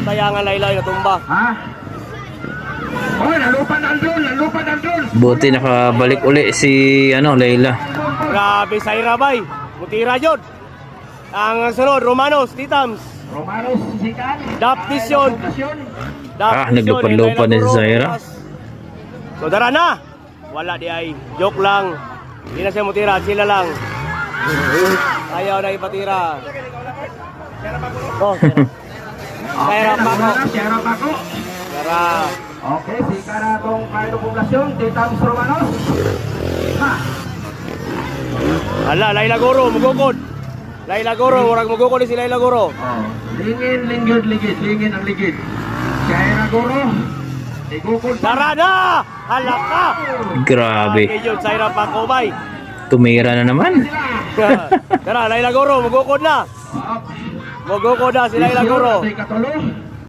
tayangan laylay na tumba. Ha? Oh, nalupad ang drone. Buti nakabalik uli si Layla. Grabe Zaira bay. Mutira yun. Ang sunod, Romanos, Titams. Romanos, Sikan. Daptisyon. Naglupad-lupad na si Zaira. So dara na. Wala di ay. Joke lang. Hindi na siya mutira. Sila lang. Ayaw na ipatira. Oh, Zaira Paco. Zaira Paco. Tara. Okay, Sikan na itong kayo poblasyon. Titams Romanos. Ha? Hala, Layla Goro, mugukod. Layla Goro, murag mugukod si Layla Goro. Oh, lingin ang ligid. Zaira Goro. Igukod. Tara na! Hala ka! Grabe. Yun, Zaira Paco bay. Tumira na naman. Tara, Layla Goro, mugukod na. Mugukod na si Layla Goro. Katulong.